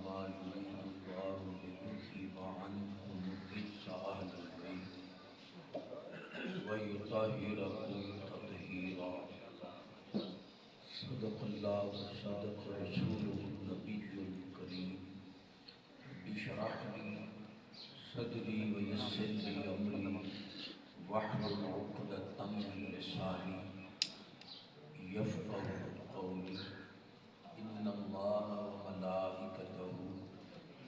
إنما يريد الله ليذهب عنكم الرجس أهل البيت ويطهركم تطهيرا صدق الله وصدق رسوله النبي الكريم رب اشرح لي صدري ويسر لي أمري واحلل عقدة من لساني يفقه قولي إن الله وملائكته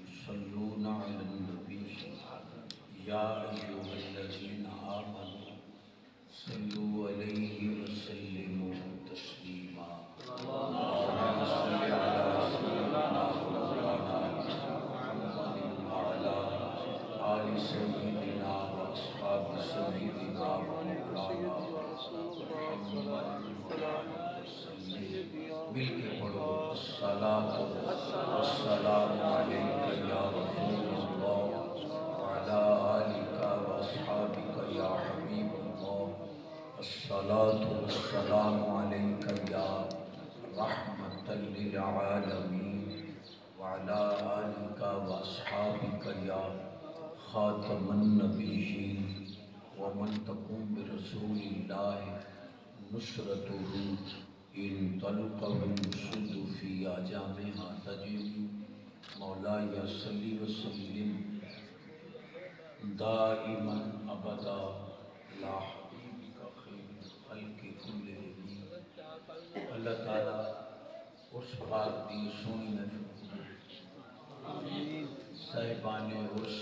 يصلون على النبي يا أيها الذين آمنوا صلوا عليه وسلموا تسليما اللهم صل على سيدنا مولانا محمد وعلى آل سيدنا وأصحاب سيدنا ومولانا محمد مل کے پڑھو الصلاۃ والسلام علیک یا رسول اللہ وعلی آلک واصحابک یا حبیب اللہ الصلاۃ والسلام علیک یا رحمۃ للعالمین وعلی آلک واصحابک یا خاتم النبیین ومن تقوم برسول اللہ نصرته ان تلقه السد في اجامها تجري مولاي صل وسلم دائما ابدا لا حبيبك خير الخلق كلهم اللہ تعالی اس پاک دی سونی محفوظ صاحبان عرس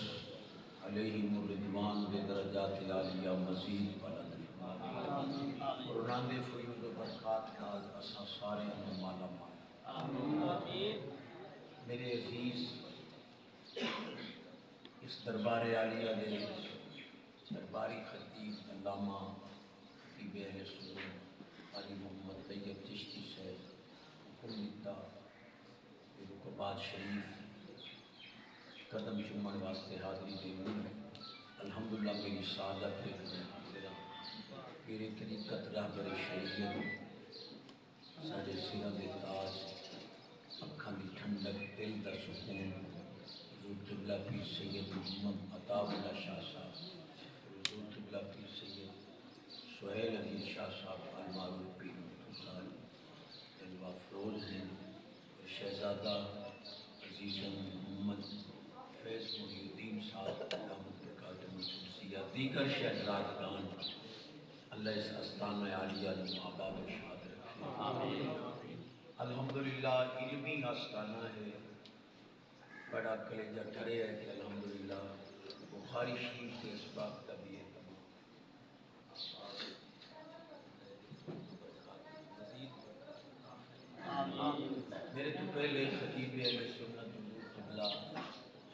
علیہم الرضوان بے درجات عالیہ مزید بلند اور انہاں دے فیض و برکات نال اساں سارے نوں مالا مال آمین۔ میرے عزیز اس دربار عالیہ دے درباری خطیب علامہ خطیب اہل سنت قاری محمد طیب چشتی صاحب حکم دیتا رکوبات شریف قدم چومن واسطے حاضری دیوی الحمدللہ میری سعادت ہے میرے طریقت رہبر شریعت سارے سروں دے تاج اکھاں دی ٹھنڈک دل دا سکون حضور قبلہ پیر سید محمد عطا اللہ شاہ صاحب حضور قبلہ پیر سید سہیل علی شاہ صاحب المعروف پیر مختصر جلوہ فروز ہیں اور شہزادہ عزیز محمد فیض محی الدین صاحب رحمت القادم الشمسیہ دیگر شہزادگان اللہ اس استانہ عالیہ آباد و شاد رکھے آمین۔ الحمدللہ علمی استانہ ہے، بڑا کلیجہ ٹھرے ہے کہ الحمدللہ بخاری شریف کے اسباب کا بھی ہے تمام میرے تو پہلے خطیب اہل سنت حضور قبلہ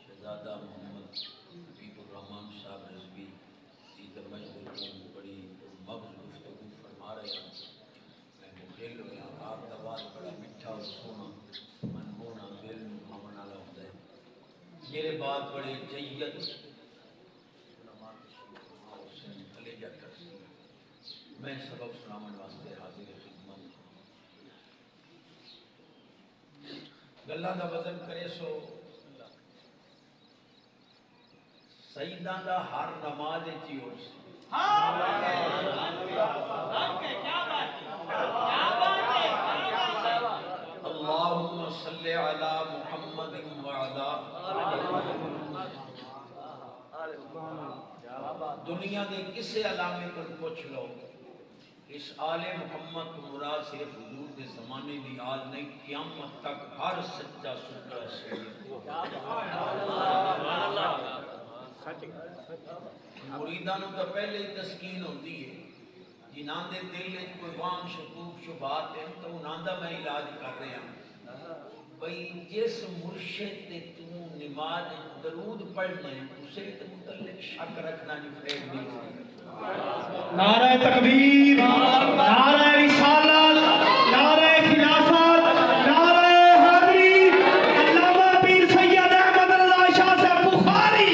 شہزادہ محمد حبیب الرحمن صاحب رضوی سید مجد القوم بڑی مغز گفتگو فرما رہے ہیں، میں مخیل ہویا آپ کا بات بڑا میٹھا اور سونا من ہونا دل بھاون والا ہوتا ہے۔ میرے بات بڑے جید علماء حسین کلیجہ کرسی میں سبق سنامن واسطے حاضر خدمت گلہ دا وزن کرے سو سیدان دا ہر نماز چی ہو سی اللہم صلی علی محمد وعلا دنیا دے کسے علامے کو پوچھ لو اس آل محمد کو مراد صرف حضور دے زمانے دی آل نہیں قیامت تک ہر سچا سچا سید مریدان تو پہلے ہی تسکین ہوتی ہے جنہاں دے دل میں کوئی وام شکوک شبہات ہیں تو انہاں دا میں علاج کر رہے ہیں بھئی جس مرشد تے تو نماز درود پڑھنے اسے تے متعلق شک رکھنا جو فیض نہیں ہوئی نعرہ تکبیر نعرہ رسالت نعرہ خلافت نعرہ حیدری علامہ پیر سید احمد رضا شاہ صاحب بخاری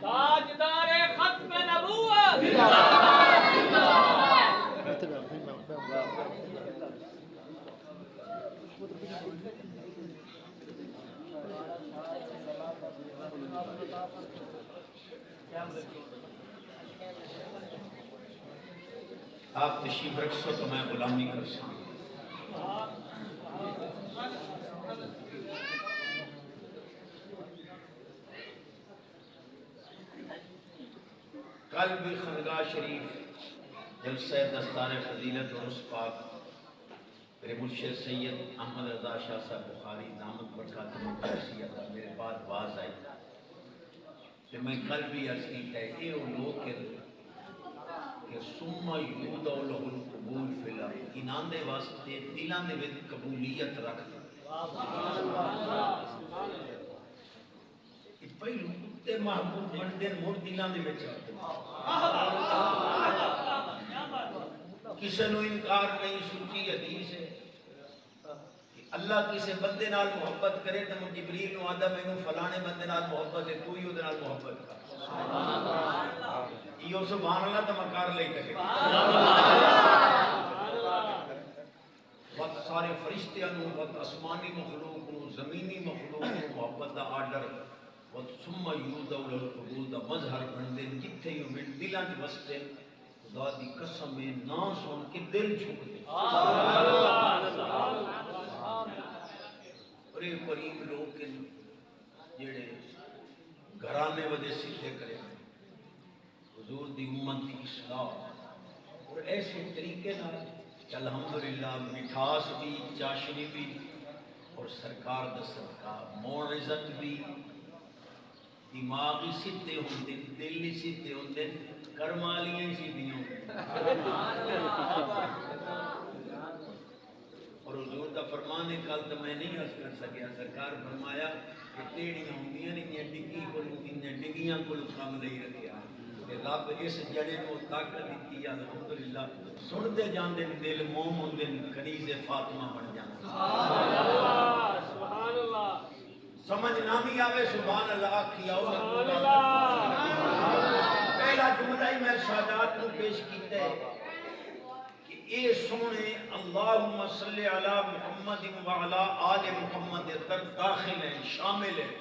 تاجدار ختم نبوت آپ تشریف رکھو تو میں غلامی کر سکوں. کل بھی خانقاہ شریف جلسہ دستار فضیلت اور اس پاک میرے مرشد سید احمد رضا شاہ صاحب بخاری دامت برکاتہ مقدسیہ کا میرے بعد باز آئی کہ میں کل بھی عرض کیتا ہے یہ وہ لوگ کہ سما یودع لہ القبول فی الارض انہاں دے واسطے دلاں دے وچ قبولیت رکھ دے. پہلو کتے محبوب بندے مڑ دلاں دے وچ کسی نو انکار نہیں. سچی حدیث ہے کہ اللہ کسی بندے نال محبت کرے تو جبریل نو آندا مینوں فلانے بندے نال محبت ہے تو ہی اودے نال محبت کر. یہ سبحان اللہ تو مکار لے کے وقت سارے فرشتیاں نو وقت آسمانی مخلوق نو زمینی مخلوق نو محبت دا آرڈر وقت ثم یودع لہ القبول دا مظہر بن دے جتھے ہی من دلاں وچ وستے. خدا دی قسم ہے نہ سن کے دل جھک دے. بڑے قریب لوگ جڑے گھرانے وجہ سیدھے کرے حضور دی امت دی اصلاح اور ایسے طریقے نال الحمدللہ مٹھاس بھی چاشنی بھی اور سرکار دا صدقہ موعظت بھی دماغی سیدھے ہوندے دل ہی سیدھے ہوندے کرم والیاں ہی سیدھیاں ہوندے. اور حضور دا فرمان ہے کل تو میں نہیں عرض کر سکیا. سرکار فرمایا کہ ٹیڑیاں ہوندیاں نہیں ڈگی کو ڈگیاں کو کم نہیں رکھیا. رب اس جڑے کو طاقت دیتی ہے الحمدللہ سنتے جاندے دل موم ہوندے کنیز فاطمہ بن جاندے. سبحان اللہ. سمجھ نہ بھی آوے سبحان اللہ آکھی آؤ. پہلا جملہ ہی میں سادات کو پیش کیتا ہے کہ اے سونے اللہم صلی علی محمد وعلی آل محمد در داخل ہیں شامل ہیں.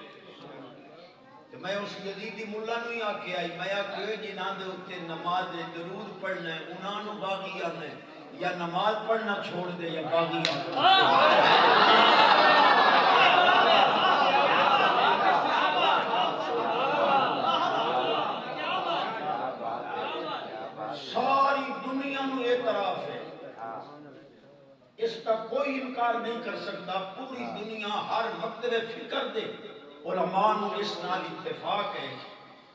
میں اس یزیدی ملا نو ہی آکے آئی میں آکے جنہاں دے اتے نماز درود پڑھنا ہے انہاں نو باغی آنے یا نماز پڑھنا چھوڑ دے یا باغی آنے. ساری دنیا نو اعتراف ہے اس کا کوئی انکار نہیں کر سکتا. پوری دنیا ہر مکتب فکر دے علماء نو اس نال اتفاق ہے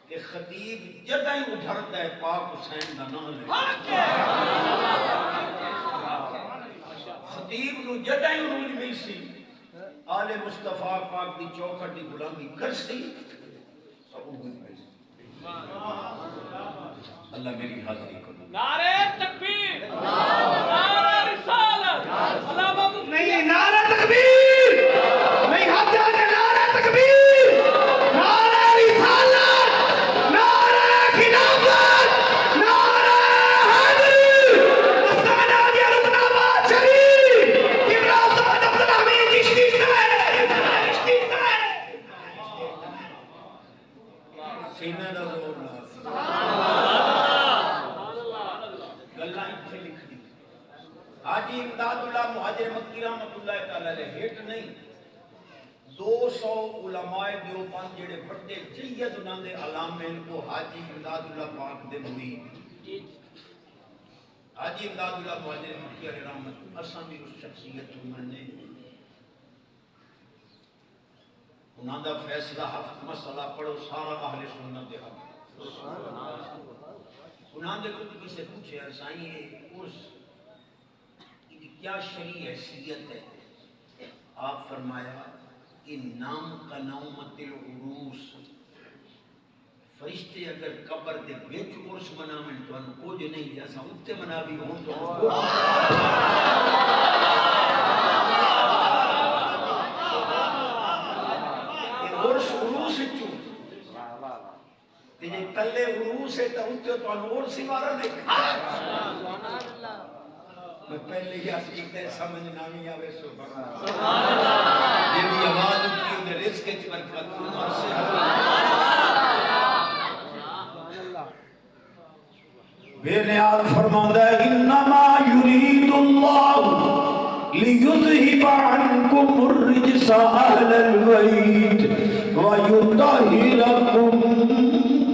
کہ خطیب جدہ ہی اٹھرتا ہے پاک حسین دا نام لے. خطیب نو جدہ ہی عروج مل سی آل مصطفیٰ پاک دی چوکھٹ دی غلامی کر سی سب عروج مل سی. اللہ میری حاضری کو نعرہ تکبیر نعرہ رسالت علامہ نہیں نعرہ تکبیر نہیں ہاتھ جانے نعرہ تکبیر نعرہ رسالت نعرہ خلافت نعرہ حیدری مستمع آگیا رکن آباد شریف قبلہ صاحب عبدالحمید چشتی صاحب سینہ دا زور نہ گلہ اتھے لکھ دی. حاجی امداد اللہ مہاجر مکی رحمت اللہ تعالیٰ علیہ ہیٹ نہیں 200 علماء دیوبند جڑے بڑے جید انہاں دے علامے کو حاجی امداد اللہ پاک دے مرید. حاجی امداد اللہ مہاجر مکی علیہ رحمت اساں بھی اس شخصیت انہوں نے انہاں دا فیصلہ ہفت مسئلہ پڑھو سارا اہل سنت دے حق. انہاں دے کچھ کسی پوچھے سائیں اس کی کیا شرعی حیثیت ہے. آپ فرمایا کہ نام کا نومت العروس فرشتے اگر قبر دے وچ عرس مناویں تو ان کچھ نہیں جیسا اتے مناوی ہوں تو عرس عروس چوں تے جے تلے عروس ہے تو اتے تو عرس ہی مارا نہیں. میں پہلے ہی اس کی سمجھ نہ نہیں آوے سبحان اللہ یہ بھی آواز اٹھی انہیں رزق کی برکت عمر سے بے نیاز فرماتا ہے انما یرید اللہ لیذہب عنکم الرجس اہل البیت ویطہرکم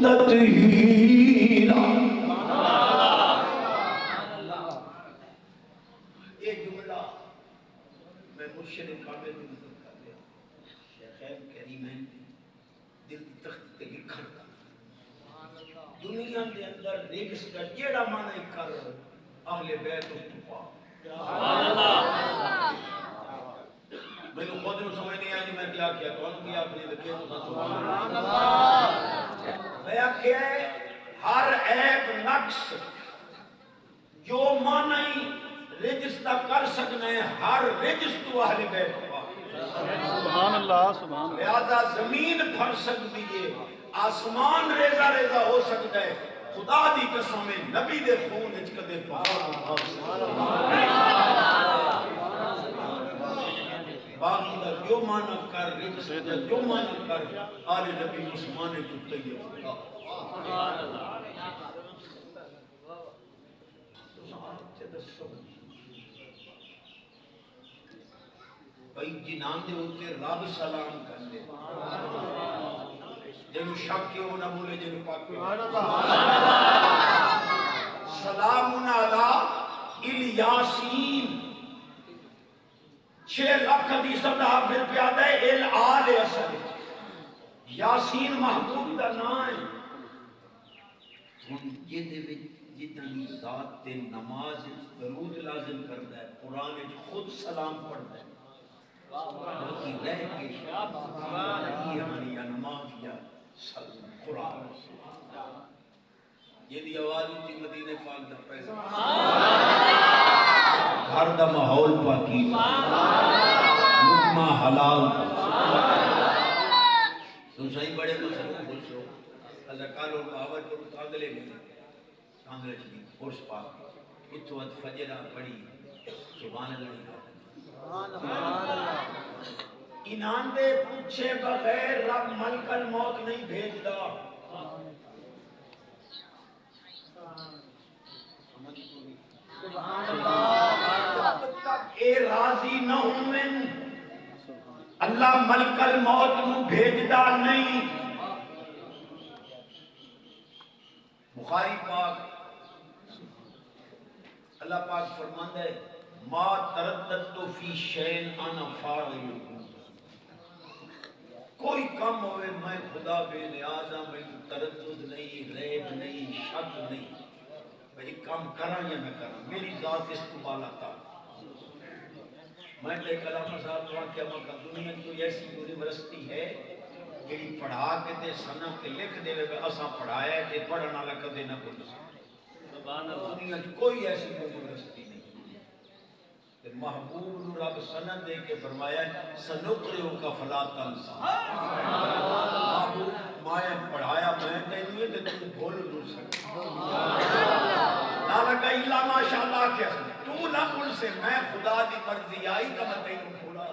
تطہیرا. یہ جملہ میں مشرق کعبے میں نظر کر لیا شیخین کریمین دل کی تخت تے لکھن کا دنیا کے اندر رجس کا جیڑا معنی کر اہل بیت استفا سبحان اللہ. میں نے خود سمجھ نہیں آئی میں کیا کیا تو کیا اپنی لکھے سبحان اللہ. میں کہ ہر عیب نقص جو معنی رجس دا کر سکنے ہر رجس تو اہل بیت سبحان اللہ سبحان اللہ. لہذا زمین پھر سکتی ہے آسمان ریزہ ریزہ ہو سکتا ہے خدا دی قسم ہے نبی دے خون وچ کدے پہاڑ باقی دا جو معنی کر رجس دا جو معنی کر آل نبی عثمان تو طیب سبحان اللہ. بھئی جنان دے ہوتے رب سلام کر لے جنہوں شک کیوں نہ بولے جنہوں پاک کیوں سلام علی الیاسین 6 لاکھ حدیث دا حافظ پیادہ ہے الآل اصل یاسین محبوب دا نام ہے ہن جتنی ذات تے نماز درود لازم کرتا ہے قرآن خود سلام پڑھتا ہے باقی رہ کے یعنی یا نماز یا قرآن یہ دی آواز اچھی مدینہ پاک دا پیسہ گھر دا ماحول پاکی لقمہ حلال تو صحیح بڑے مصروف خوش ہو اللہ کالو باور پر کاندلے گئے کاندلے چلی خوش پاک اتو ات فجرہ پڑی سبحان اللہ انہاں دے پوچھے بغیر رب ملک الموت نہیں بھیجدا جب تک اے راضی نہ ہوئن اللہ ملک الموت نو بھیجدا نہیں. بخاری پاک اللہ پاک فرماندا ہے ما ترددت فی شین انا فاعل کوئی کم ہوئے میں خدا بے نیاز ہوں میں تردد نہیں ریب نہیں شک نہیں میں کام کرا یا نہ کرا میری ذات اس کو بالا تھا. میں نے کلام صاحب کو کیا مکہ دنیا کی کوئی ایسی یونیورسٹی ہے جڑی پڑھا کے تے سنا کے لکھ دے وے اساں پڑھایا ہے تے پڑھن والا کدے نہ بھول سبحان اللہ. دنیا کی کوئی ایسی یونیورسٹی نہیں. محبوب نو رب سند دے کے فرمایا سنقرئ کا فلا تنسا محبوب مایا پڑھایا میں تینوں تے تو بھول نہ سکتا نہ لگا الا ماشاءاللہ کیا تو نہ بھول سے میں خدا دی مرضی آئی تو میں تینوں بھولا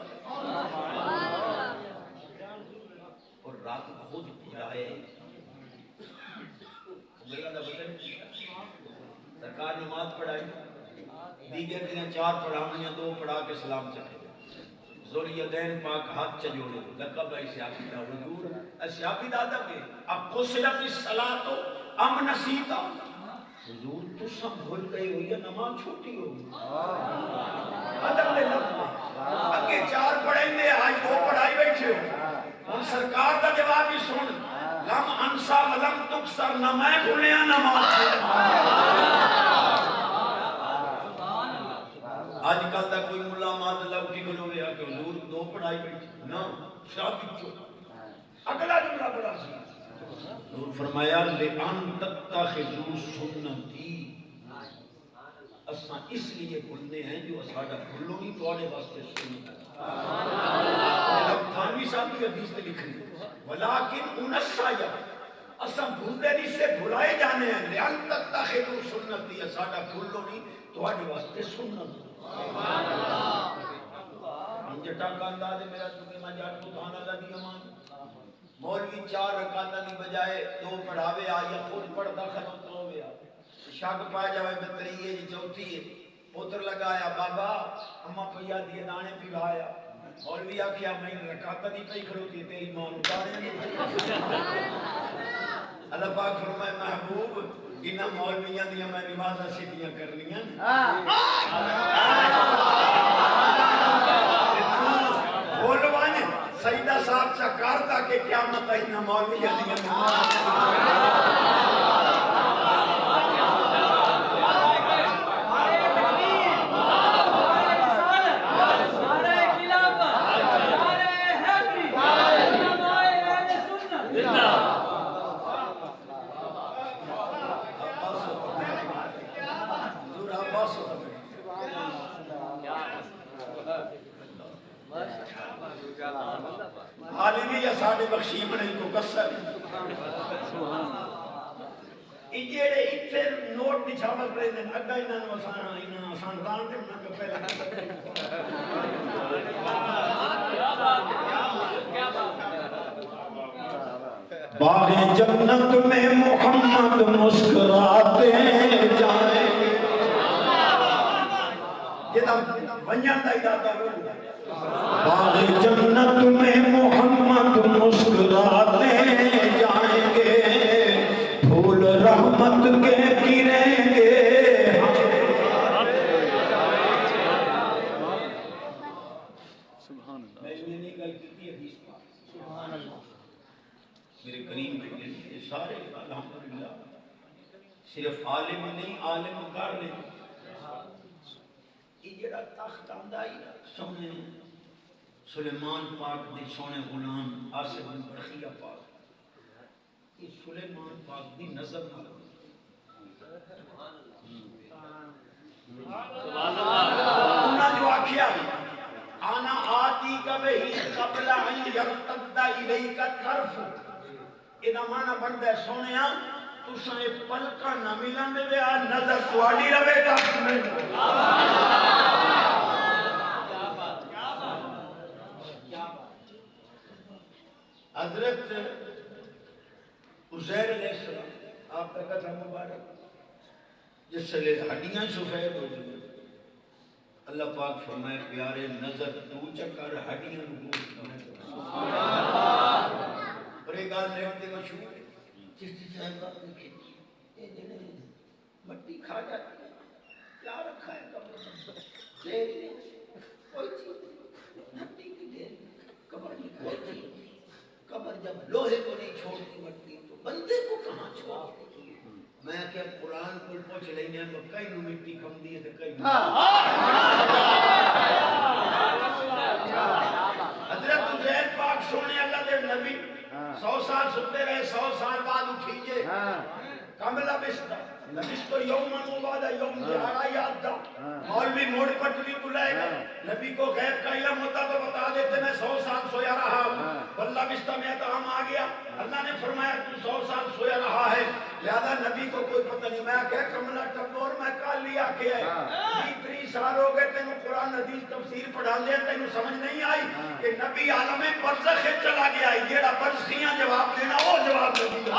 اور رات خود بھلائے میرا دا بدل سرکار نماز پڑھائی دیگر دن 4 پڑھاونیاں 2 پڑھا کے سلام چاہے ذولیدین پاک ہاتھ چجوڑے لقب ہے سیابی دا حضور سیابی دادا کے اب قصرت الصلاۃ ام نسیتا حضور تو سب بھول گئے ہو یا نماز چھوٹی ہو ادب دے لفظ اگے 4 پڑھیں گے آج 2 پڑھائی بیٹھے ہو ان سرکار دا جواب ہی سن لم انسا ولم تکسر نہ میں بھولیا نماز آج کل دا کوئی ملا مات اللہ اٹھی گلو رہا کہ حضور 2 پڑھائی بیٹھے نا شرابی چو اگلا جملہ بڑا سی حضور فرمایا لئن تتخذوا سنتی اساں اس لیے بھولنے ہیں جو اساڑا بھولو ہی توڑے واسطے سنت تھانوی صاحب کی حدیث تے لکھنی ولیکن انسا یا اساں بھولتے نہیں سے بھلائے جانے ہیں لئن تتخذوا سنتی اساڑا بھولو نہیں تواڈے واسطے سنت جٹا کاندا دے میرا تمہیں میں جاٹ کو سبحان اللہ دی امان مولوی 4 رکعتاں دی بجائے 2 پڑھاوے یا خود پڑھدا ختم ہویا شک پا جاوے بتریے جی چوتھی ہے پتر لگایا بابا اما پیا دیے دانے پلایا مولوی آکھیا میں رکعتاں دی پئی کھڑوتی تیری ماں اتارے اللہ پاک فرمائے محبوب انہاں مولویاں دیاں میں نمازاں سیدھیاں کرنیاں بولوان سیدہ صاحب چکار تا کہ قیامت انہاں مولویاں دیاں حالی یا ساڑھے بخشی بنے کو کسر جیڑے اتھے نوٹ نچھاوت رہے دن اگا انہاں نو آسان ران دے انہاں کو پہلے باغ جنت میں محمد مسکراتے جائیں جدا ونجان دا ادادہ باغ جنت میں محمد مسکراتے جائیں گے پھول رحمت کے گریں گے میرے کریم کے سارے الحمدللہ صرف عالم نہیں عالم کر لیں یہ جڑا تخت آندا ہی سونے سلیمان پاک دے سونے غلام آصف بن برخیہ پاک یہ سلیمان پاک دی نظر نہ انہاں جو آکھیا آنا آتی کا بہی قبل ان یرتد الیک طرف ادا معنی بندا ہے سونیا تساں ایک پلکا نہ ملن دے آ نظر تواڈی رہے تخت میں حضرت عزیر علیہ السلام آپ کا قدم مبارک جس سے ہڈیاں سفید ہو گئی اللہ پاک فرمائے پیارے نظر تو چکر ہڈیاں نبوت اور ایک آن لیتے مشہور جس سے صاحب آپ دیکھیں یہ جنہیں مٹی کھا جاتی ہے کیا رکھا ہے قبر دیر کوئی چیز مٹی کی دیر قبر نہیں کوئی چیز قبر جب لوہے کو نہیں چھوڑتی مٹی تو بندے کو کہاں چھوڑتی میں کہ قرآن کو پوچھ لینے تو کئی نو مٹی کم دیئے تھے کئی نو حضرت عزیر پاک سونے اللہ دے نبی 100 سال سکتے رہے 100 سال بعد اٹھیجے کاملہ بشتہ لبشتو یومن مبادہ یوم دہارا یاد دا مولوی موڑ پٹلی تو لائے گا نبی کو غیب کا علم ہوتا تو بتا دیتے میں 100 سال سویا رہا ہوں واللہ بشتہ میں اتہام آ گیا اللہ نے فرمایا تو 100 سال سویا رہا ہے لہذا نبی کو کوئی پتہ نہیں میں کہا کملہ ٹپور میں کال لیا کہ ہے 30 سال ہو گئے تینوں قرآن حدیث تفسیر پڑھا لیا تینوں سمجھ نہیں آئی کہ نبی عالم برزخ چلا گیا ہے جیڑا برزخیاں جواب دینا وہ جواب دے دیا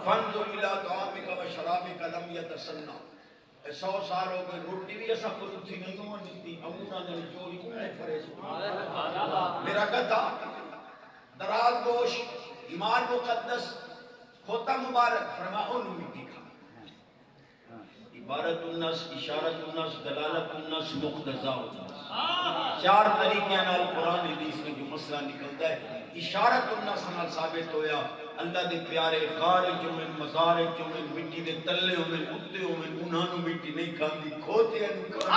فانظر الى طعامك وشرابك لم يتسنى 100 سال ہو گئے روٹی بھی ایسا پروتھی نہیں ہوا نکتی امورہ نے چوری اے فریش میرا گدھا دراز گوش ایمان مقدس کھوتا مبارک فرما انہوں مٹی کھا عبارت الناس اشارت الناس دلالت الناس مقتضا الناس 4 طریقے نال قرآن حدیث میں جو مسئلہ نکلتا ہے اشارت الناس نال ثابت ہویا اللہ دے پیارے خارج میں مزارج میں مٹی دے تلے میں کتے میں انہاں نو مٹی نہیں کھاندی کھوتے نو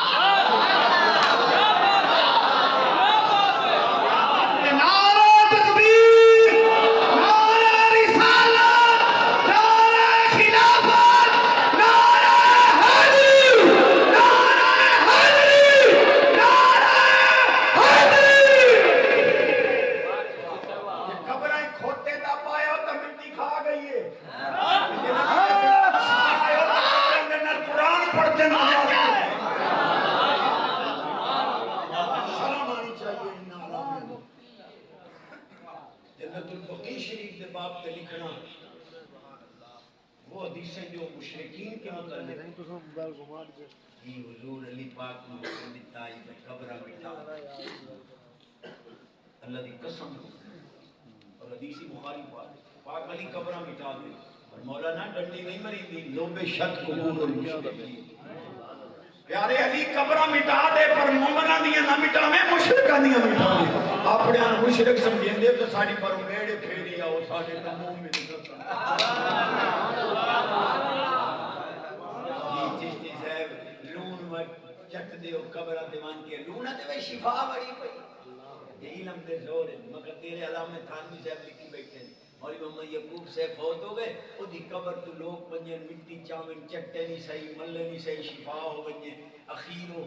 سمجھو مشرکین کے متعلق جی حضور علی پاک نے حکم دیتا ہے کہ قبرہ مٹا اللہ دی قسم اور حدیثی بخاری پاک علی قبرہ مٹا دے اور مولانا ڈنڈی نہیں مری دی لوب شد قبور المشرکین پیارے علی قبرہ مٹا دے پر مومنہ دیا نہ مٹا میں مشرکہ دیا مٹا دے اپنے آن مشرک سمجھیں دے تو ساری پر میڑے پھیری آؤ سارے نموں میں نکلتا جی چشتی صاحب لون وقت چٹ دے ہو قبرہ دیوان کے لونہ دے وے شفا بڑی پئی یہ علم دے زور ہے مگر تیرے علامہ تھانوی صاحب لکھی بیٹھے ہیں مولی محمد یعقوب سے فوت ہو گئے او دی قبر تو لوگ پنجن مٹی چاویں چٹے نہیں صحیح ملے نہیں صحیح شفا ہو بنجے اخیرو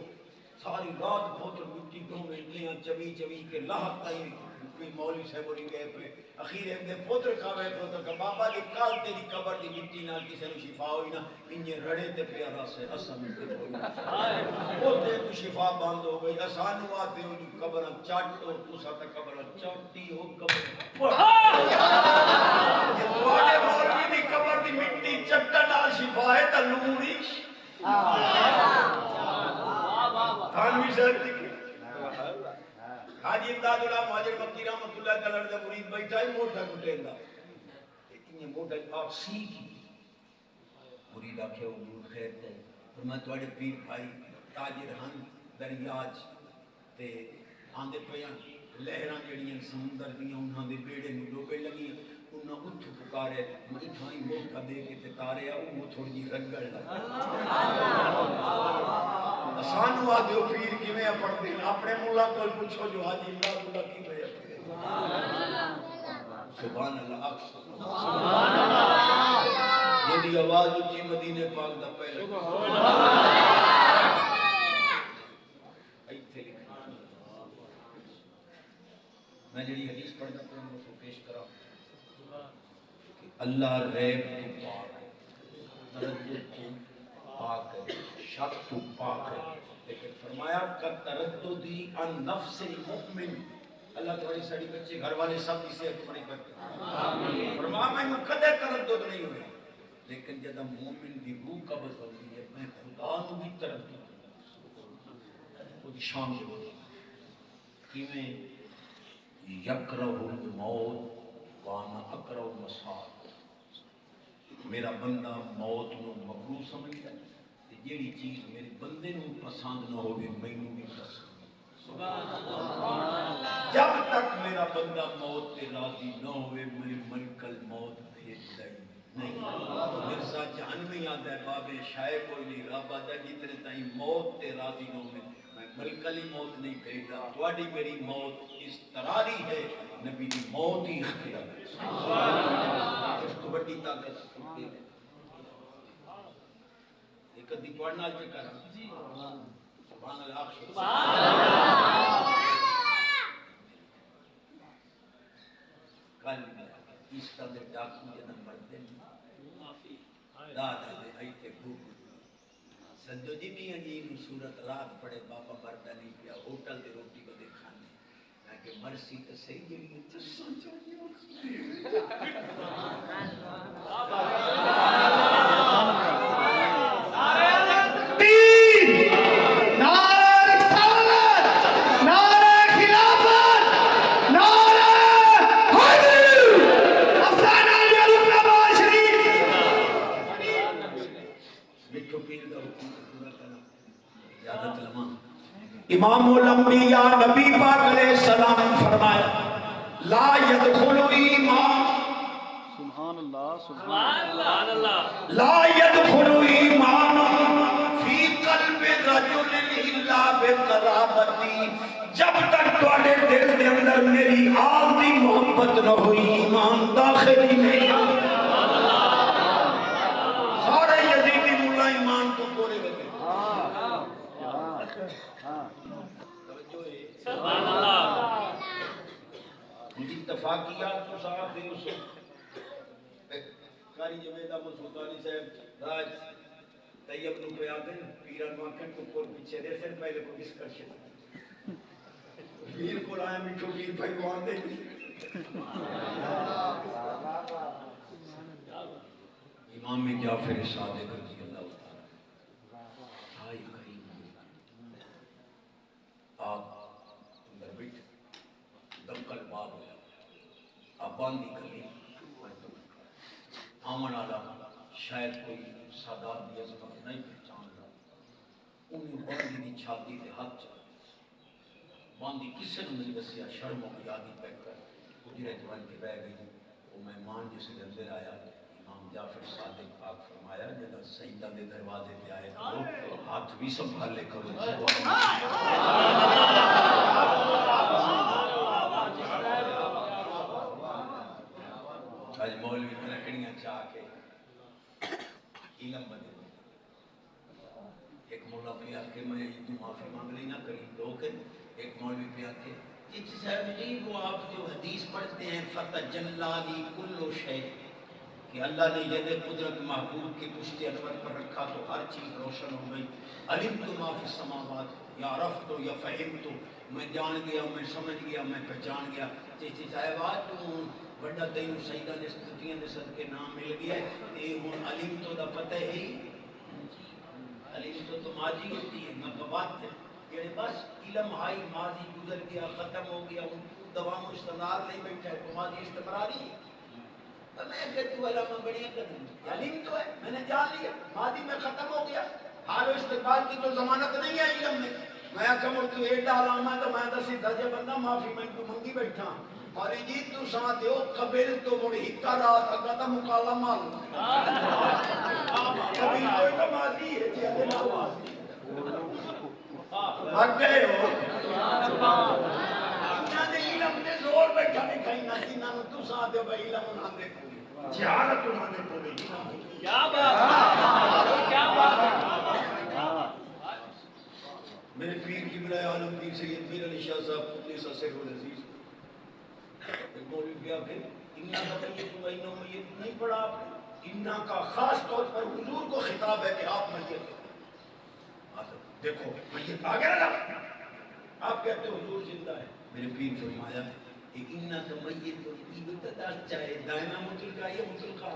ساری رات پوتر مٹی دوں میں انگلیاں چوی چوی کے لاحق تائی کوئی مولوی صاحب ہوئی گئے پہ اخیر ایک دے پوتر کھاوے پوتر کا بابا دی کال تیری قبر دی مٹی نہ کسی نے شفا ہوئی نہ انجھے رڑے تے پیارا سے اسم تے ہوئی وہ تے تو شفا باند ہو گئی اسانو آتے ہو جو قبر چاٹو تو ساتھ قبر چاٹی ہو قبر یہ تواڈے مولوی دی قبر دی مٹی چٹا نال شفا ہے تا لونی تھانوی صاحب لکھی حاجی امداد اللہ مہاجر مکی رحمت اللہ تعالیٰ نے مرید بیٹھا ہے موٹا کٹیں گا لیکن یہ موٹا آپ سیکھی مرید آکھے حضور خیر تے فرمایا تواڈے پیر بھائی تاجر ہن دریاج تے آندے پیاں لہراں جڑیاں سمندر دیاں انہاں دے بیڑے نوں ڈوبے لگی انہاں اٹھ پکارے مٹھائی موٹا دے کے تے تارے او تھوڑی جی رگڑ لگا آسانو آ دیو پیر کیویں پڑھدے اپنے مولا کول پوچھو جو حاجی امداد اللہ کیویں پڑھدے سبحان اللہ سبحان اللہ جدی آواز اونچی مدینے پاک دا پہلے ایتھے لکھا میں جڑی حدیث پڑھدا پیا ہوں اس کو پیش کراں کہ اللہ ریب تو پاک ہے تردد تو پاک ہے شک تو پاک ہے لیکن فرمایا کا ترددی ان نفس المؤمن اللہ تمہاری ساڑی بچے گھر والے سب اسے تمہاری کرتے فرمایا میں نے کدے تردد نہیں ہوئے لیکن جب مومن دی روح قبض ہوتی ہے میں خدا کو بھی تردد وہ دی شان دے ہوتی کیویں یکرہ الموت وانا اکرہ المساد میرا بندہ موت نو مکروہ سمجھتا ہے جیڑی چیز میرے بندے نو پسند نہ ہوگی مینوں بھی پسند جب تک میرا بندہ موت تے راضی نہ ہوئے میں ملکل موت بھیجتا ہی نہیں مرزا جہنمی آدھا ہے بابے شائع کوئی نہیں رب آدھا جتنے تائیں موت تے راضی نہ ہوئے میں ملکلی موت نہیں بھیجتا تواڈی میری موت اس طراری ہے نبی دی موت ہی اختیار ہے اس تو بڑی طاقت ہے ایک دی پڑھنا چکر سبحان اللہ کل اس طرح دے ڈاکو جنم مردے دادا دے ایتے بھوک سندو جی میاں جی نو صورت رات پڑے بابا مردہ نہیں پیا ہوٹل دے روٹی کو دے کھانے میں کہ مرسی تو صحیح جڑی ہے چسا چاہیے امام الانبیاء نبی پاک علیہ السلام فرمایا لا يدخل ایمان سبحان اللہ سبحان اللہ لا يدخل ایمان فی قلب رجل الا بقرابتی جب تک تواڈے دل دے اندر میری آل دی محبت نہ ہوئی ایمان داخل ہی نہیں سارے یزیدی مولا ایمان تو کورے لگے سبحان اللہ مجھے اتفاقیات تو صاحب دے اس کاری جمیدہ مسلطانی صاحب راج طیب نو پہ آدھیں پیران ماکن کو کور پیچھے دے سن پہلے کو کس کر شد پیر کو لائے میٹھو پیر بھائی کو آن دے امام جعفر صادق رضی اللہ تعالیٰ آئی کریم آپ اندر بیٹھ دمکل باب ہویا آپ باندھی کلی آمن آلہ شاید کوئی سادات دی عظمت نہیں پہچان رہا انہیں باندھی دی چھاتی دے ہاتھ چلا باندھی کسے نے نہیں دسیا شرم و حیادی پہ کر اجرت بن کے بہ گئی وہ مہمان جس کے اندر آیا امام جعفر صادق پاک فرمایا جب سیدہ دے دروازے پہ آئے تو ہاتھ بھی سنبھال لے کرو آج مولوی کلکڑیاں چاہ کے علم بدے ایک مولا پہ آ کے میں تو معافی مانگ لی نہ کری دو کہ ایک مولوی پہ آ کے چچی صاحب جی وہ آپ جو حدیث پڑھتے ہیں فتح جلالی کلو شے کہ اللہ نے ید قدرت محبوب کے پشت انور پر رکھا تو ہر چیز روشن ہو گئی علم تو ما فی السماوات یا عرفت یا فہمت میں جان گیا میں سمجھ گیا میں پہچان گیا چچی صاحب آج تو بڑا تینوں سیدہ نے ستیاں دے صدقے نام مل گیا تے ہن علم تو دا پتہ ہے علم تو ماضی ہوتی ہے نبوات ہے کہ بس علم ہائی ماضی گزر گیا ختم ہو گیا ان دوام استمرار نہیں بیٹھا ہے تو ماضی استمراری ہے تو میں کہ تو علامہ بڑھیا کر علم تو ہے میں نے جان لیا ماضی میں ختم ہو گیا حال و استقبال کی تو ضمانت نہیں ہے علم میں میں کہوں تو ایڈا علامہ تو میں دسی درجہ بندہ معافی میں تو منگی بیٹھا مولی جی تو ساتھ ہو قبل تو مڑی ہکا رات اگا تا مکالمہ قبل تو ماضی ہے جی اللہ ماضی بھگ گئے ہو انہاں نے علم نے زور بیٹھا نہیں کھائی نہ جنہاں نے تو ساتھ ہو بھائی علم انہاں نے پوری جہالت انہاں نے پوری کیا بات کیا بات میرے پیر کی بلائے عالم پیر سید پیر علی شاہ صاحب قدس سر العزیز ایک مولوی بیا پھر انہا کا میت ہوا انہا میت نہیں پڑھا آپ نے انہا کا خاص طور پر حضور کو خطاب ہے کہ آپ میت دیکھو میت آ گیا نا آپ کہتے ہو حضور زندہ ہے میرے پیر فرمایا کہ انہا کا میت تو ابتدا چاہے دائمہ متلقہ یا متلقہ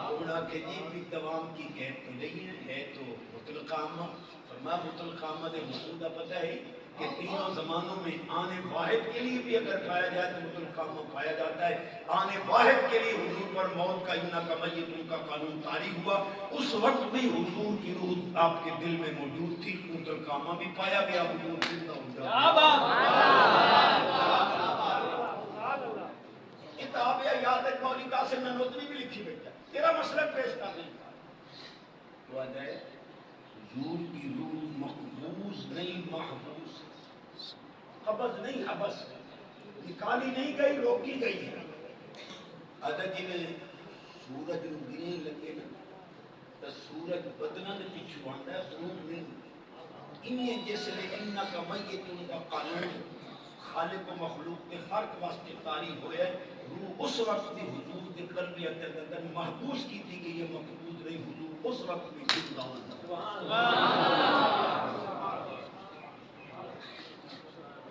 اوڑا کہ جی بھی دوام کی قید تو نہیں ہے تو متلقامہ فرمایا متلقامہ دے حضور دا پتہ ہے کہ تینوں زمانوں میں آنے واحد کے لیے بھی اگر پایا جائے تو متلقامہ پایا جاتا ہے آنے واحد کے لیے حضور پر موت کا انہا کا میت ان کا قانون طاری ہوا اس وقت بھی حضور کی روح آپ کے دل میں موجود تھی متلقامہ بھی پایا گیا حضور زندہ ہو کتاب یا یاد ہے مولی قاسم میں نوتنی بھی لکھی بیٹھا تیرا مسئلہ پیش کر نہیں تو آ جائے حضور کی روح مقبوض نہیں محبوس قبض نہیں حبس نکالی نہیں گئی روکی گئی ہے آدھا جی میں سورج گرے لگے نا تو سورج بدنا نے پیچھو آندا ہے سورج نہیں انہیں جس لئے انہا کا میت ان کا قانون خالق و مخلوق کے فرق واسطے طاری ہوئے روح اس وقت بھی حضور کے قلبی اندر محبوس کی تھی کہ یہ مقبوض نہیں حضور اس وقت بھی زندہ ہوتا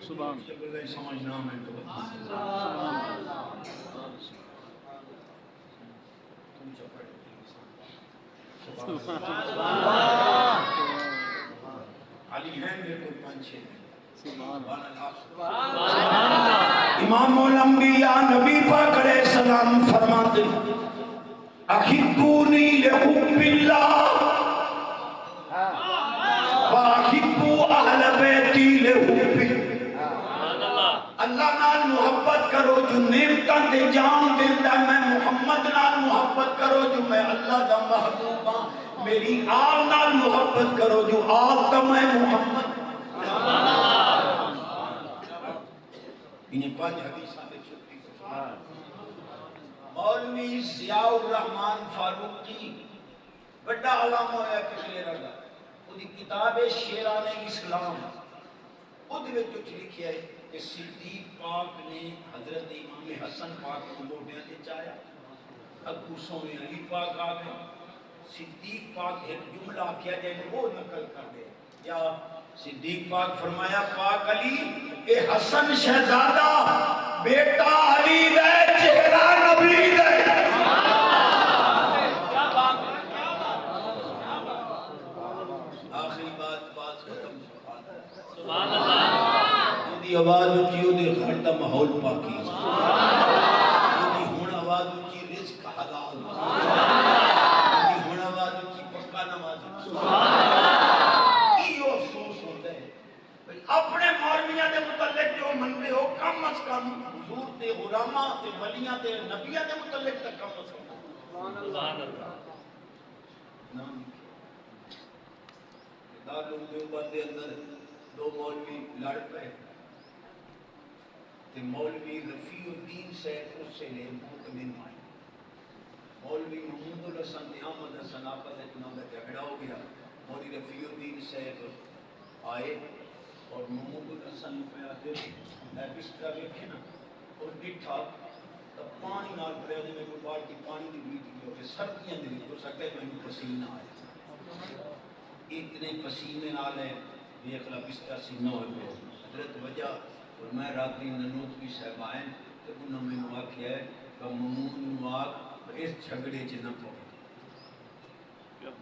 سبحان اللہ سمجھنا میں تو علی ہیں میرے کو پانچے امام الانبیاء نبی پاک علیہ السلام فرماتے احبونی لحب اللہ واحبو اہل بیتی لحبی اللہ نال محبت کرو جو نعمتاں تے جان دیتا میں محمد نال محبت کرو جو میں اللہ دا محبوب ہاں میری آل نال محبت کرو جو آل دا میں محمد انہیں پانچ حدیثاں دے چھوٹی مولوی ضیاء الرحمن فاروقی بڑا علامہ ہویا پچھلے رگا وہ دی کتاب شیران اسلام وہ دی وچ کچھ لکھیا ہے کہ صدیق پاک نے حضرت امام حسن پاک کو موٹیاں تے چاہیا ابو سونے علی پاک آ گئے صدیق پاک ایک جملہ کیا جائے وہ نقل کر دے یا صدیق پاک فرمایا پاک علی اے حسن شہزادہ بیٹا علی دے چہرہ نبی دے دی آواز اچھی ہو دے گھر دا ماحول پاکی دی ہون آواز اچھی رزق حلال دی ہون آواز اچھی پکا نماز ایو افسوس ہوتا ہے اپنے مولویاں دے متعلق جو منتے ہو کم از کم حضور تے غلاماں تے ولیاں تے نبیاں دے متعلق تک کم از کم سبحان اللہ دارالعلوم دیوبند دے اندر دو مولوی لڑ پئے تے مولوی رفیع الدین صاحب اس سے لے مطمئن آئے مولوی محمود الحسن تے احمد حسن آپس میں انہوں کا جھگڑا ہو گیا مولوی رفیع الدین صاحب آئے اور محمود الحسن پہ آتے میں بستر ویکھے نا اور ڈٹھا تو پانی نال پڑے ہونے میں کوئی بالٹی پانی دی بیٹھ گئی اور سردیاں دے ہو سکتا ہے میں پسینہ آئے اتنے پسینے نال ہے دیکھ لا بستر سینہ ہو گیا حضرت وجہ اور میں راتی ننوت کی صاحب آئیں تو انہوں میں آکھیا ہے کہ محمود نواق اس جھگڑے چ نہ پڑے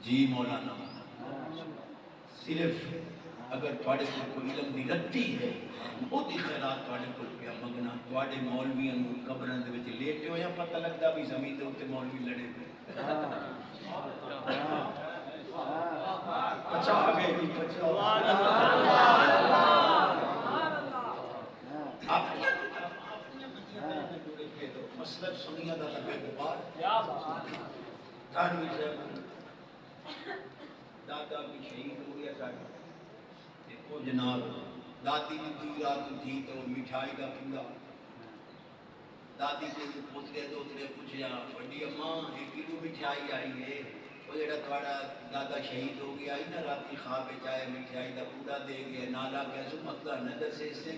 جی مولانا صرف اگر تھوڑے کو کوئی علم دی رتی ہے وہ دی طرح تھوڑے کو پیا منگنا تھوڑے مولویاں نوں قبراں دے وچ لیٹے ہو یا پتہ لگدا بھی زمین دے اوتے مولوی لڑے پے بچا گئے نہیں بچا اپنے مسلک سنیہ دا لگے غبار تھانوی صاحب دادا بھی شہید ہو گیا سارے دیکھو جناب دادی بھی دی رات تھی تو مٹھائی کا پورا دادی کو پوترے دوترے پوچھیا بڑی اماں ایک کلو مٹھائی آئی ہے وہ جڑا تھوڑا دادا شہید ہو گیا نا راتی خواب وچ آئے مٹھائی کا پورا دے گیا نالا کہ سمت کا نہ دسے اس سے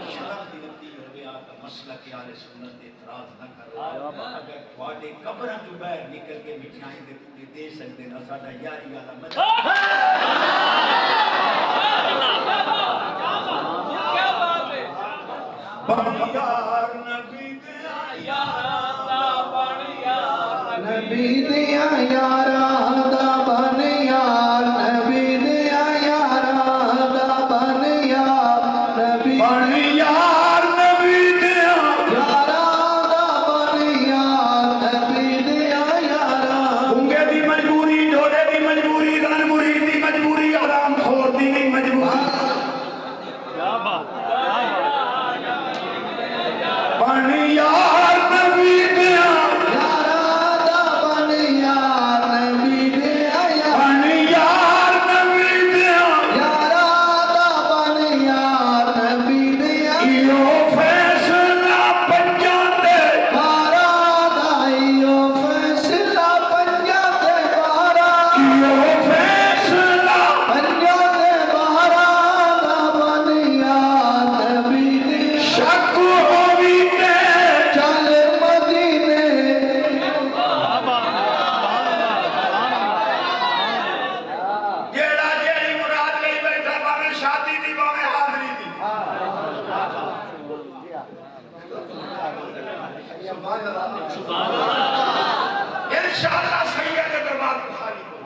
شرم دی رتی ہو گیا کہ مسئلہ کی آل سنت اعتراض نہ کرو اگر تھوڑے قبراں تو باہر نکل کے مٹھائی دے پورے دے سکتے نہ ساڈا یاری والا مطلب کیا بات ہے بن یار نبی دے یاراں دا بن یار نبی دے یاراں دا بن یار نبی دے یاراں دا بن یار نبی بن یار نبی دے یاراں دا بن یار نبی دے یاراں گونگے دی مجبوری ڈھولے دی مجبوری رن مرید دی مجبوری حرام خور دی نہیں مجبوری کیا بات بن یار نبی دے یاراں دا بن یار نبی دے بن یار نبی دے یاراں دا بن یار نبی دے ایو فیصلہ پنجاں تے بارہ دا ایو فیصلہ پنجاں تے بارہ ایو فیصلہ پنجاں تے بارہ دا بن یار نبی دے شک ہووی تے چل مدینے جیڑا جیڑی مراد لئی بیٹھا باویں شادی دی باویں حاضری دی سبحان اللہ سبحان اللہ انشاءاللہ سید کے دربار کو خالی ہو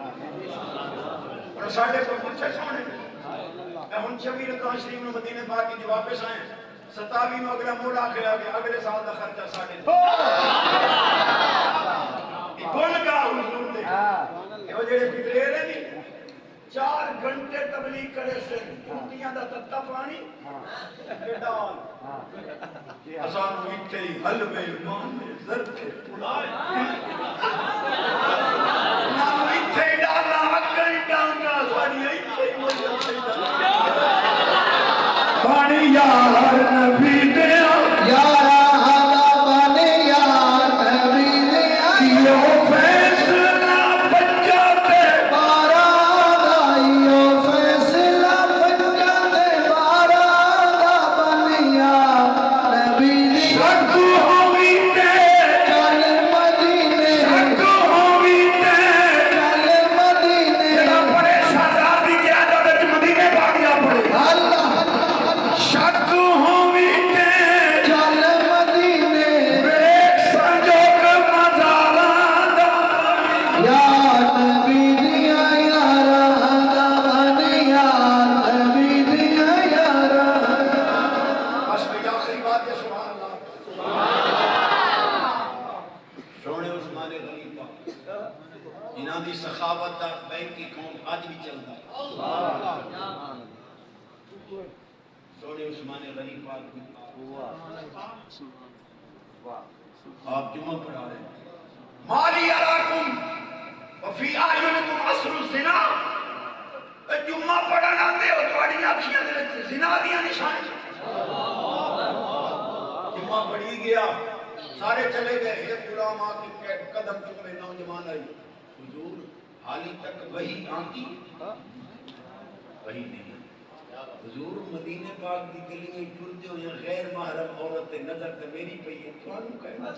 اور ساڈے کو پوچھے سونے میں ہن 26 رمضان شریف نو مدینے پاک کی جو واپس آئے 27 نو اگلا موڑ آ گیا کہ اگلے سال دا خرچہ ساڈے کون کا حضور دے یہ جڑے پترے نے نہیں 4 گھنٹے تبلیغ کرے سے ٹوٹیاں دا تتا پانی ڈال اساں نو ایتھے ہی حلوے مانے زرتے پلائے نا ایتھے ڈالا اکل ڈانگا ساری ایتھے ہی مجھے سیدہ بن یار نبی دے یاراں دا بن یار نبی دے ایو فیصلہ پنجاں تے بارہ دا ایو فیصلہ پنجاں تے بارہ دا بن یار نبی دے شک ہووی تے چل مدینے شک ہووی تے چل مدینے جڑا پڑے شہزاد دی قیادت وچ مدینے بھاگ گیا پڑے اللہ شک ہووی تے چل انہاں دی سخاوت دا بینک اکاؤنٹ اج بھی چلدا ہے سونے عثمان غنی پاک بھی آپ جمعہ پڑھا رہے ہیں مالی اراکم وفی اعینکم اثر الزنا جمعہ پڑھنا دے ہو تواڈی اکھیاں دے وچ زنا دیاں نشانیاں جمعہ پڑھی گیا سارے چلے گئے ایک غلام آ کے قدم چومے نوجوان آئی حضور حالی تک وہی آتی وہی نہیں حضور مدینے پاک دی گلیاں ٹرتے ہوئے غیر محرم عورت نظر تے میری پئی ہے تانوں کہنا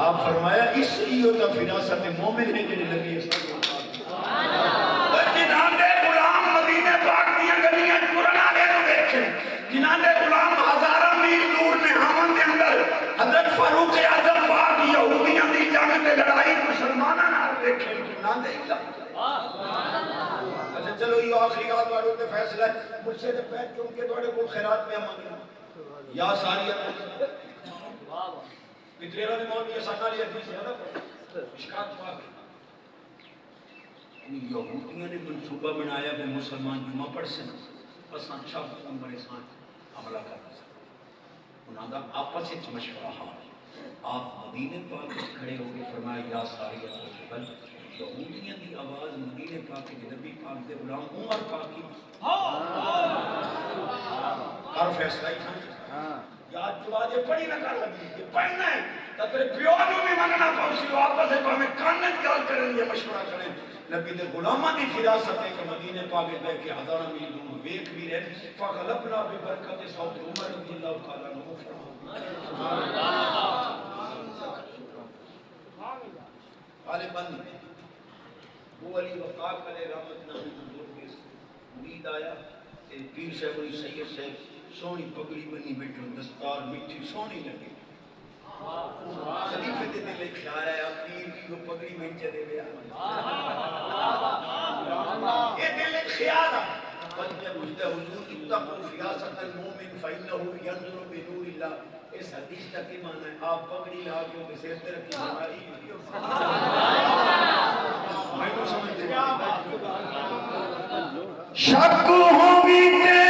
آپ فرمایا اس لیے تو فراست مومن ہے جڑے لگے سبحان اللہ جنہاں دے غلام مدینے پاک دی گلیاں ٹرن والے نوں ویکھے جنہاں دے غلام ہزاراں میل دور نے ہاون دے اندر حضرت فاروق اعظم پاک یہودیاں دی جنگ تے لڑائی مسلماناں نال ویکھے جنہاں دے اچھا چلو یہ آخری بات والوں تے فیصلہ ہے مجھے تے پیر چوم کے تواڈے کول خیرات میں مانگنا یا ساریت پتریرا نے مولوی اساں علی حدیث ہے نا مشکات پاک یہودیاں نے منصوبہ بنایا کہ مسلمان جمعہ پڑھ سن اساں چھپ نمبر اساں حملہ کر سکتے انہاں دا آپس وچ مشورہ آپ مدینے پاک کھڑے ہو کے فرمایا یا ساریت و جبل یہودیاں دی آواز مدینے پاک کے نبی پاک دے غلام عمر پاک کی کر فیصلہ ہی یاد جو آج یہ پڑھی نہ کر لگی یہ پڑھنا ہے تیرے پیو نو بھی مننا پوسی ہو آپس ہے تو ہمیں کانت گال کریں یہ مشورہ کریں نبی دے غلامہ دی فراست ہے کہ مدینے پاک دے کے ہزارہ میل دونوں ویک بھی رہے فغلبنا ببرکت صوت عمر رضی اللہ تعالیٰ نو غالباً وہ علی وقاق علیہ رحمت نامی حضور کے مرید آیا پیر صاحب علی سید صاحب سونی پگڑی بنی بیٹھو دستار مٹھی سونی لگے خلیفہ دے دل خیال ہے پیر کی وہ پگڑی میں چلے گیا یہ دل خیال ہے بندے مجھتے حضور اتقو فراست المومن فإنہو ینظر بنور اللہ اس حدیث تک کی معنی ہے آپ پگڑی لا کے ان کے سیر تے رکھی ہماری میں تو سمجھتے شک ہوگی تے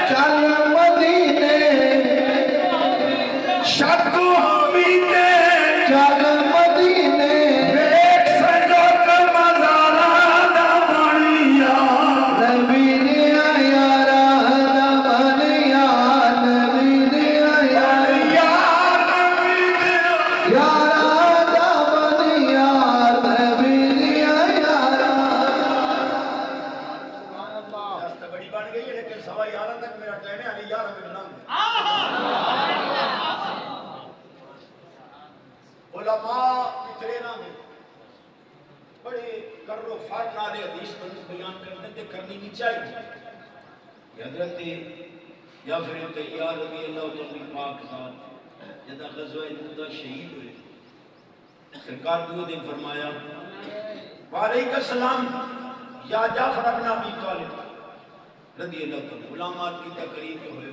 چل مدینے شک ہوگی تے چل مدینے ایک سجد مزارہ دا بنیا نبی نے یارا دا بنیا نبی نے یارا دا بنیا نبی نے یارا دست بڑی بن گئی ہے لیکن سوا 11 تک میرا ٹائم ہے علی یار میرا نام علماء اتنے نام ہیں بڑے کر و فار نالے حدیث بیان کرنے تے کرنی نہیں چاہیے حضرت یا پھر تیار رضی اللہ تعالی پاک ذات جدا غزوہ مؤتہ شہید ہوئے سرکار کو دن فرمایا وعلیکم السلام یا جعفر ابن ابی طالب رضی اللہ تعالی غلامات کی تقریب ہوئے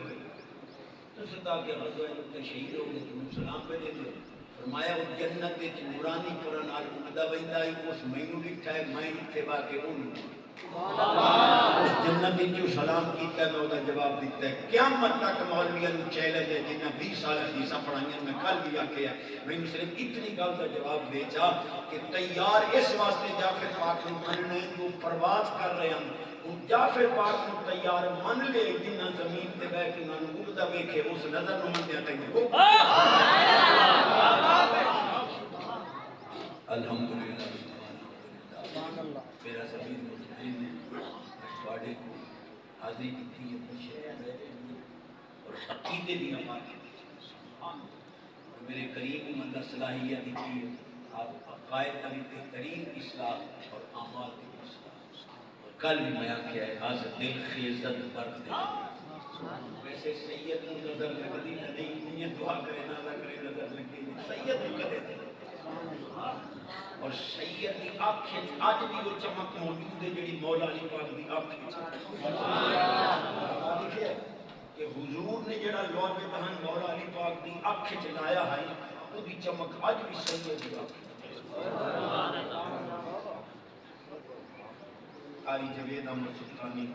تو صدا کہ غزوہ مؤتہ شہید ہو گئے تم سلام پہ دے دے فرمایا وہ جنت وچ نورانی قرآن نال ادا ویندا ہے اس مینوں لکھا ہے میں اتھے با کے اونوں اس جنت وچ سلام کیتا میں اودا جواب دیتا ہے قیامت تک مولویاں نوں چیلنج ہے جنہ 20 سال حدیثاں پڑھائیاں میں کل بھی آکھیا میں صرف اتنی گل دا جواب بھیجا کہ تیار اس واسطے جعفر پاک نوں مننے جو پرواز کر رہے ہیں جعفر پاک نوں تیار من لے جنہ زمین تے بیٹھ کے انہاں نوں اڑدا ویکھے اس نظر نوں من تے الحمدللہ میرا سبھی مجھے باڑے کو حاضری کی ہے اور عقیدے بھی ہمارے میرے قریب اللہ صلاحیت دی ہے آپ عقائد کی بہترین اصلاح اور اعمال کی اصلاح کل بھی بیان کیا ہے آج دل خیزت برد ویسے سید نظر لگتی نہیں یہ دعا کرے نہ کرے نظر لگی سید کدے اور سید کی آنکھیں آج بھی وہ چمک موجود ہے جڑی مولا علی پاک دی آنکھیں کہ حضور نے جڑا لوح دہن مولا علی پاک دی آنکھیں چلایا ہے وہ دی چمک آج بھی سید دی آنکھیں قاری جوید احمد سلطانی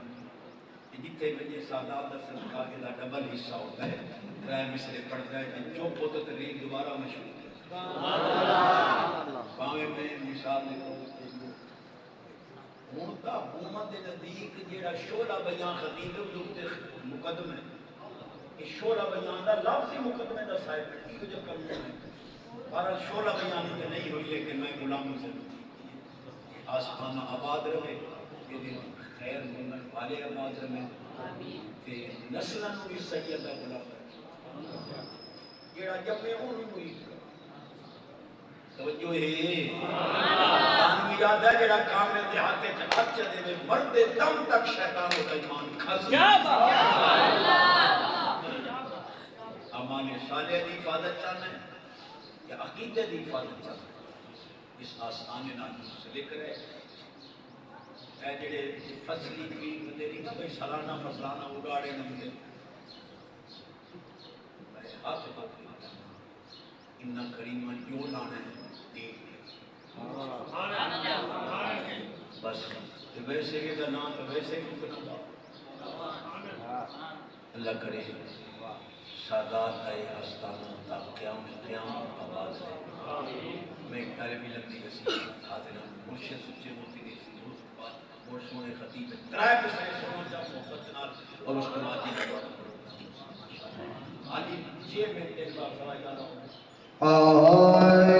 جتھے وجہ سادات دا صدقہ دا ڈبل حصہ ہوتا ہے ترائے مصرے پڑھتا ہے کہ جو پوتت ریل دوبارہ مشہور ہے باویں میں مثال دیتا ہوں ہونتا حکومت دے نزدیک جیڑا شعلہ بیان خطیب ہے مقدم ہے اس شعلہ بیان دا لفظی مقدمے دا صاحب ہے کی وجہ قانون ہے بہرحال شعلہ بیان تو نہیں ہوئی لیکن میں غلامی سے آسمانہ آباد رہے یہ دن خیر منگل والے آباد رہے تے نسلہ نوری سیدہ غلام ہے جیڑا جب میں ہوں نہیں مرید توجہ ہے قانون یاد ہے جیڑا کامل دیہاتے اچھا دے میں مرد دم تک شیطان ہوتا ایمان کھز امان صالح دی حفاظت چاہنا ہے یا عقیدہ دی حفاظت چاہنا ہے اس آسان نامی سے لکھ رہے اے جڑے فصلی بھی مدری نا بھئی سالانہ فصلانہ اگاڑے نمدے میں ہاتھ بات کرتا ہوں انہا کریمہ جو لانا ہے دین بس ویسے کے نام ویسے کی بنا اللہ کرے سادات آئے آستانہ تا قیام آباد ہے میں ایک طالب علم دی وسیع حاضرہ مرشد سچے موتی دی سی روز بعد اور سونے خطیب ترائے بسائے سونا جا محبت جنال اور اس کے بعد یہ دوارہ پڑھو آلی 6 منٹ ایک بار فرائے جانا ہوں